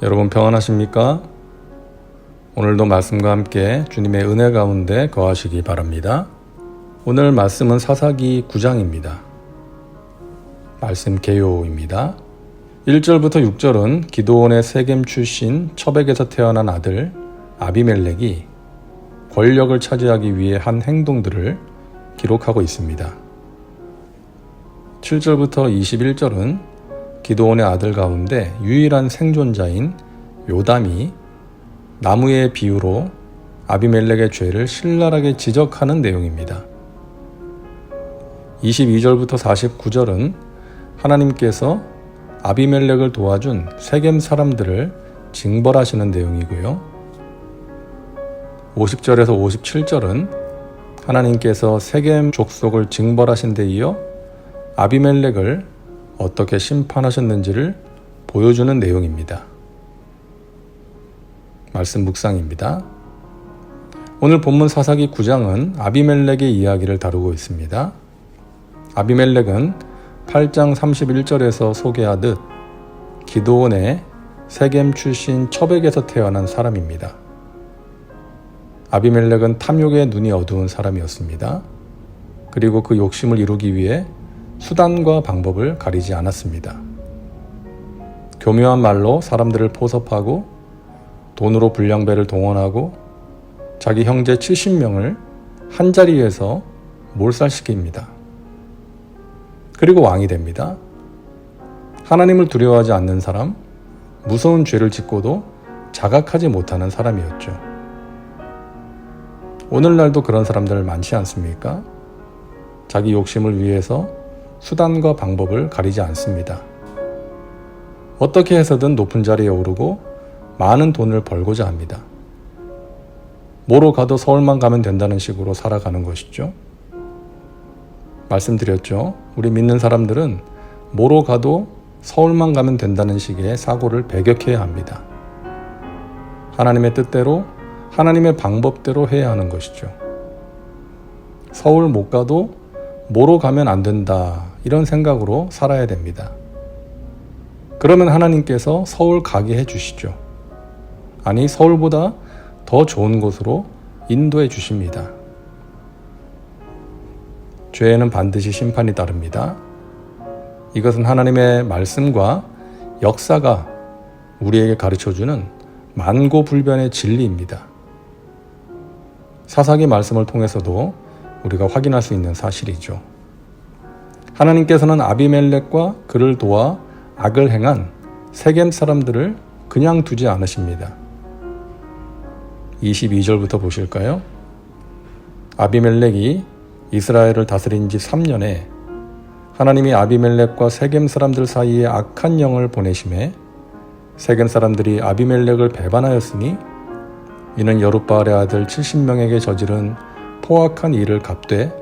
여러분 평안하십니까? 오늘도 말씀과 함께 주님의 은혜 가운데 거하시기 바랍니다. 오늘 말씀은 사사기 9장입니다. 말씀 개요입니다. 1절부터 6절은 기드온의 세겜 출신 첩에게서 태어난 아들 아비멜렉이 권력을 차지하기 위해 한 행동들을 기록하고 있습니다. 7절부터 21절은 기드온의 아들 가운데 유일한 생존자인 요담이 나무의 비유로 아비멜렉의 죄를 신랄하게 지적하는 내용입니다. 22절부터 49절은 하나님께서 아비멜렉을 도와준 세겜 사람들을 징벌하시는 내용이고요. 50절에서 57절은 하나님께서 세겜 족속을 징벌하신 데 이어 아비멜렉을 어떻게 심판하셨는지를 보여주는 내용입니다. 말씀 묵상입니다. 오늘 본문 사사기 9장은 아비멜렉의 이야기를 다루고 있습니다. 아비멜렉은 8장 31절에서 소개하듯 기드온의 세겜 출신 첩에게서 태어난 사람입니다. 아비멜렉은 탐욕에 눈이 어두운 사람이었습니다. 그리고 그 욕심을 이루기 위해 수단과 방법을 가리지 않았습니다. 교묘한 말로 사람들을 포섭하고 돈으로 불량배를 동원하고 자기 형제 70명을 한자리에서 몰살시킵니다. 그리고 왕이 됩니다. 하나님을 두려워하지 않는 사람, 무서운 죄를 짓고도 자각하지 못하는 사람이었죠. 오늘날도 그런 사람들 많지 않습니까? 자기 욕심을 위해서 수단과 방법을 가리지 않습니다. 어떻게 해서든 높은 자리에 오르고 많은 돈을 벌고자 합니다. 뭐로 가도 서울만 가면 된다는 식으로 살아가는 것이죠. 말씀드렸죠. 우리 믿는 사람들은 뭐로 가도 서울만 가면 된다는 식의 사고를 배격해야 합니다. 하나님의 뜻대로, 하나님의 방법대로 해야 하는 것이죠. 서울 못 가도 뭐로 가면 안 된다, 이런 생각으로 살아야 됩니다. 그러면 하나님께서 서울 가게 해주시죠. 아니, 서울보다 더 좋은 곳으로 인도해 주십니다. 죄에는 반드시 심판이 따릅니다. 이것은 하나님의 말씀과 역사가 우리에게 가르쳐주는 만고불변의 진리입니다. 사사기 말씀을 통해서도 우리가 확인할 수 있는 사실이죠. 하나님께서는 아비멜렉과 그를 도와 악을 행한 세겜 사람들을 그냥 두지 않으십니다. 22절부터 보실까요? 아비멜렉이 이스라엘을 다스린 지 3년에 하나님이 아비멜렉과 세겜 사람들 사이에 악한 영을 보내심에 세겜 사람들이 아비멜렉을 배반하였으니 이는 여룻바알의 아들 70명에게 저지른 포악한 일을 갚되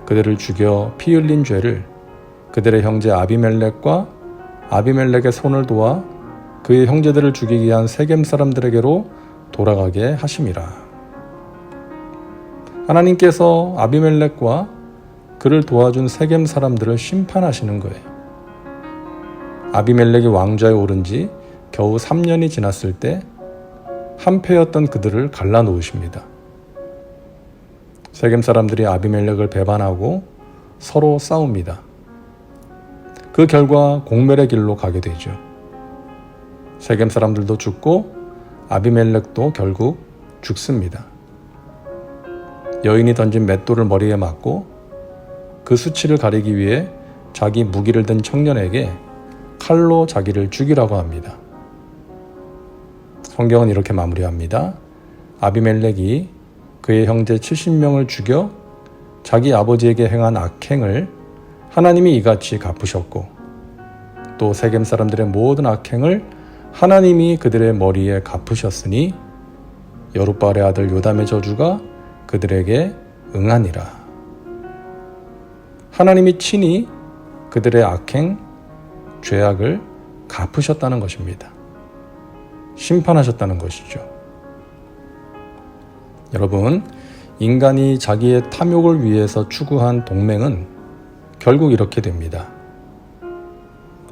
그들을 죽여 피 흘린 죄를 그들의 형제 아비멜렉과 아비멜렉의 손을 도와 그의 형제들을 죽이기 위한 세겜 사람들에게로 돌아가게 하심이라. 하나님께서 아비멜렉과 그를 도와준 세겜 사람들을 심판하시는 거예요. 아비멜렉이 왕좌에 오른 지 겨우 3년이 지났을 때 한패였던 그들을 갈라놓으십니다. 세겜 사람들이 아비멜렉을 배반하고 서로 싸웁니다. 그 결과 공멸의 길로 가게 되죠. 세겜 사람들도 죽고 아비멜렉도 결국 죽습니다. 여인이 던진 맷돌을 머리에 맞고 그 수치를 가리기 위해 자기 무기를 든 청년에게 칼로 자기를 죽이라고 합니다. 성경은 이렇게 마무리합니다. 아비멜렉이 그의 형제 70명을 죽여 자기 아버지에게 행한 악행을 하나님이 이같이 갚으셨고 또 세겜 사람들의 모든 악행을 하나님이 그들의 머리에 갚으셨으니 여룻바알의 아들 요담의 저주가 그들에게 응하니라. 하나님이 친히 그들의 악행, 죄악을 갚으셨다는 것입니다. 심판하셨다는 것이죠. 여러분, 인간이 자기의 탐욕을 위해서 추구한 동맹은 결국 이렇게 됩니다.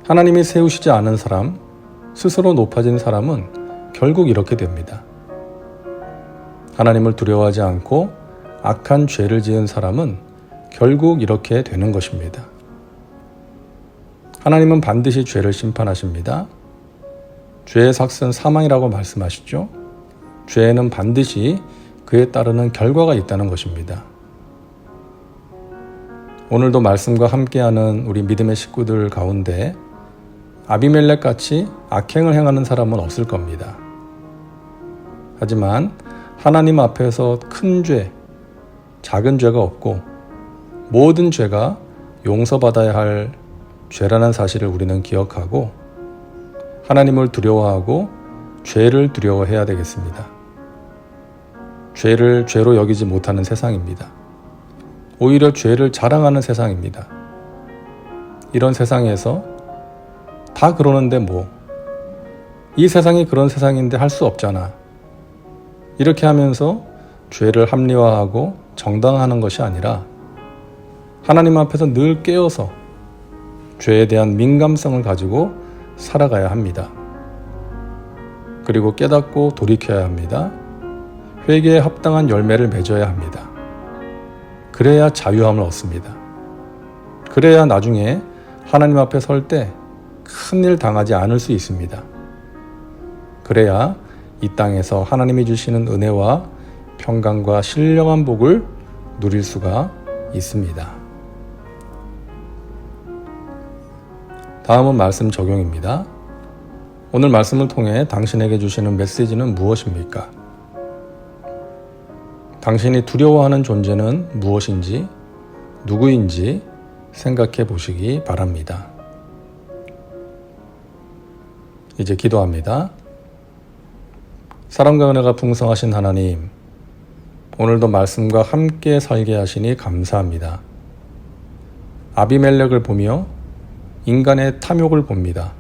하나님이 세우시지 않은 사람, 스스로 높아진 사람은 결국 이렇게 됩니다. 하나님을 두려워하지 않고 악한 죄를 지은 사람은 결국 이렇게 되는 것입니다. 하나님은 반드시 죄를 심판하십니다. 죄의 삭은 사망이라고 말씀하시죠. 죄에는 반드시 그에 따르는 결과가 있다는 것입니다. 오늘도 말씀과 함께하는 우리 믿음의 식구들 가운데 아비멜렉같이 악행을 행하는 사람은 없을 겁니다. 하지만 하나님 앞에서 큰 죄, 작은 죄가 없고 모든 죄가 용서받아야 할 죄라는 사실을 우리는 기억하고 하나님을 두려워하고 죄를 두려워해야 되겠습니다. 죄를 죄로 여기지 못하는 세상입니다. 오히려 죄를 자랑하는 세상입니다. 이런 세상에서 다 그러는데 이 세상이 그런 세상인데 할 수 없잖아. 이렇게 하면서 죄를 합리화하고 정당화하는 것이 아니라 하나님 앞에서 늘 깨어서 죄에 대한 민감성을 가지고 살아가야 합니다. 그리고 깨닫고 돌이켜야 합니다. 회개에 합당한 열매를 맺어야 합니다. 그래야 자유함을 얻습니다. 그래야 나중에 하나님 앞에 설 때 큰일 당하지 않을 수 있습니다. 그래야 이 땅에서 하나님이 주시는 은혜와 평강과 신령한 복을 누릴 수가 있습니다. 다음은 말씀 적용입니다. 오늘 말씀을 통해 당신에게 주시는 메시지는 무엇입니까? 당신이 두려워하는 존재는 무엇인지, 누구인지 생각해 보시기 바랍니다. 이제 기도합니다. 사랑과 은혜가 풍성하신 하나님, 오늘도 말씀과 함께 살게 하시니 감사합니다. 아비멜렉을 보며 인간의 탐욕을 봅니다.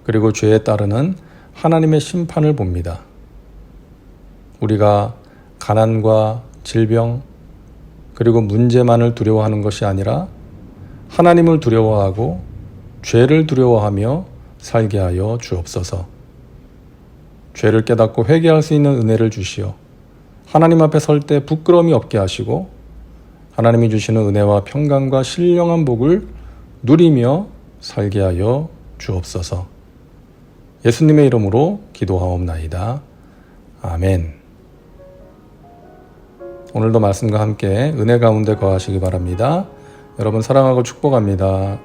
그리고 죄에 따르는 하나님의 심판을 봅니다. 우리가 가난과 질병 그리고 문제만을 두려워하는 것이 아니라 하나님을 두려워하고 죄를 두려워하며 살게 하여 주옵소서. 죄를 깨닫고 회개할 수 있는 은혜를 주시어 하나님 앞에 설 때 부끄러움이 없게 하시고 하나님이 주시는 은혜와 평강과 신령한 복을 누리며 살게 하여 주옵소서. 예수님의 이름으로 기도하옵나이다. 아멘. 오늘도 말씀과 함께 은혜 가운데 거하시기 바랍니다. 여러분 사랑하고 축복합니다.